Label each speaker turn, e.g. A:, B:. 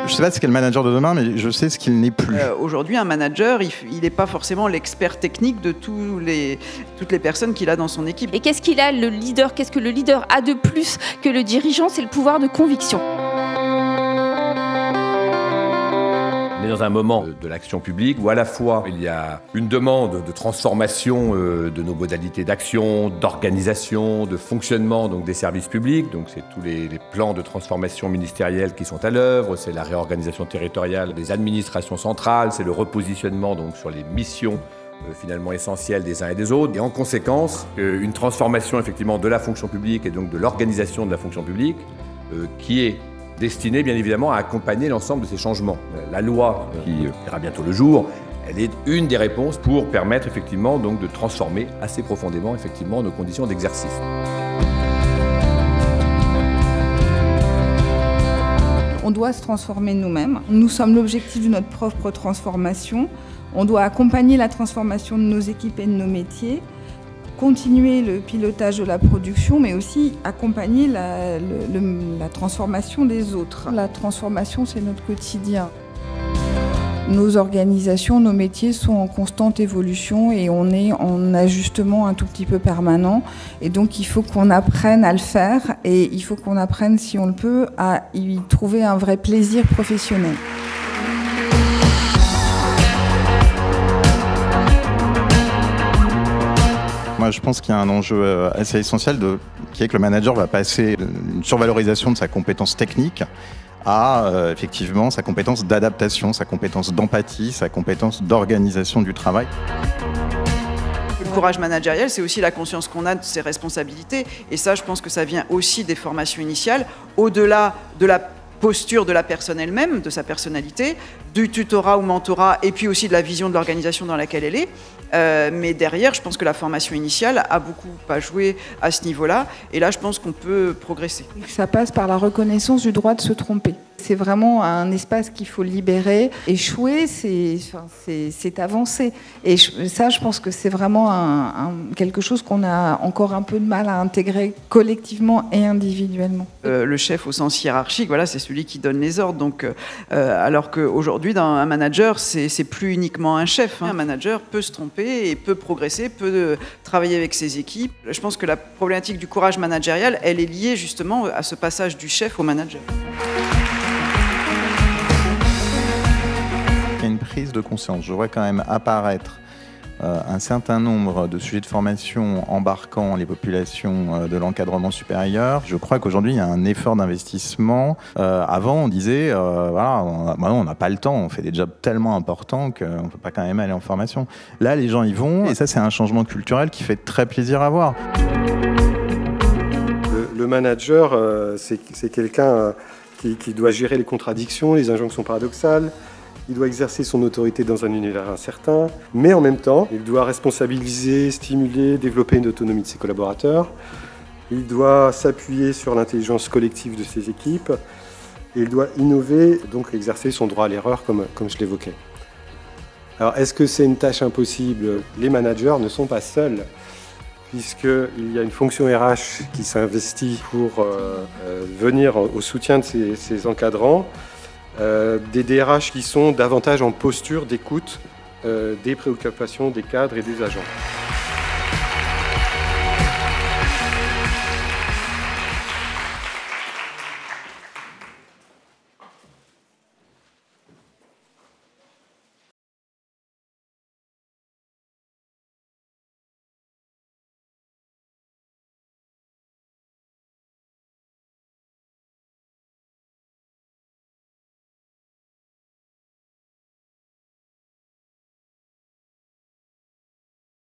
A: Je ne sais pas ce qu'est le manager de demain, mais je sais ce qu'il n'est plus.
B: Aujourd'hui, un manager, il n'est pas forcément l'expert technique de toutes les personnes qu'il a dans son équipe.
C: Et qu'est-ce qu'il a, le leader? Qu'est-ce que le leader a de plus que le dirigeant? C'est le pouvoir de conviction.
D: On est dans un moment de l'action publique où à la fois il y a une demande de transformation de nos modalités d'action, d'organisation, de fonctionnement donc des services publics. Donc c'est tous les plans de transformation ministériels qui sont à l'œuvre, c'est la réorganisation territoriale des administrations centrales, c'est le repositionnement donc sur les missions finalement essentielles des uns et des autres. Et en conséquence, une transformation effectivement de la fonction publique et donc de l'organisation de la fonction publique qui est destinée bien évidemment à accompagner l'ensemble de ces changements. La loi qui verra bientôt le jour, elle est une des réponses pour permettre effectivement donc de transformer assez profondément effectivement nos conditions d'exercice.
E: On doit se transformer nous-mêmes. Nous sommes l'objectif de notre propre transformation. On doit accompagner la transformation de nos équipes et de nos métiers, continuer le pilotage de la production, mais aussi accompagner la transformation des autres. La transformation, c'est notre quotidien. Nos organisations, nos métiers sont en constante évolution et on est en ajustement un tout petit peu permanent. Et donc, il faut qu'on apprenne à le faire et il faut qu'on apprenne, si on le peut, à y trouver un vrai plaisir professionnel.
A: Moi, je pense qu'il y a un enjeu assez essentiel qui est que le manager va passer d'une survalorisation de sa compétence technique à effectivement sa compétence d'adaptation, sa compétence d'empathie, sa compétence d'organisation du travail.
B: Le courage managérial, c'est aussi la conscience qu'on a de ses responsabilités. Et ça, je pense que ça vient aussi des formations initiales, au-delà de la posture de la personne elle-même, de sa personnalité, du tutorat ou mentorat, et puis aussi de la vision de l'organisation dans laquelle elle est. Mais derrière, je pense que la formation initiale a beaucoup à jouer à ce niveau-là. Et là, je pense qu'on peut progresser.
E: Ça passe par la reconnaissance du droit de se tromper. C'est vraiment un espace qu'il faut libérer. Échouer, c'est avancer. Et ça, je pense que c'est vraiment quelque chose qu'on a encore un peu de mal à intégrer collectivement et individuellement.
B: Le chef au sens hiérarchique, voilà, c'est celui qui donne les ordres. Donc, alors qu'aujourd'hui, dans un manager, c'est plus uniquement un chef. Un manager peut se tromper et peut progresser, peut travailler avec ses équipes. Je pense que la problématique du courage managérial, elle est liée justement à ce passage du chef au manager.
A: Il y a une prise de conscience. Je vois quand même apparaître un certain nombre de sujets de formation embarquant les populations de l'encadrement supérieur. Je crois qu'aujourd'hui, il y a un effort d'investissement. Avant, on disait, voilà, on n'a pas le temps, on fait des jobs tellement importants qu'on ne peut pas quand même aller en formation. Là, les gens y vont, et ça, c'est un changement culturel qui fait très plaisir à voir.
F: Le manager, c'est quelqu'un qui doit gérer les contradictions, les injonctions paradoxales. Il doit exercer son autorité dans un univers incertain, mais en même temps, il doit responsabiliser, stimuler, développer une autonomie de ses collaborateurs. Il doit s'appuyer sur l'intelligence collective de ses équipes. Et il doit innover, donc exercer son droit à l'erreur, comme je l'évoquais. Alors, est-ce que c'est une tâche impossible? Les managers ne sont pas seuls, puisqu'il y a une fonction RH qui s'investit pour venir au soutien de ces encadrants. Des DRH qui sont davantage en posture d'écoute des préoccupations des cadres et des agents.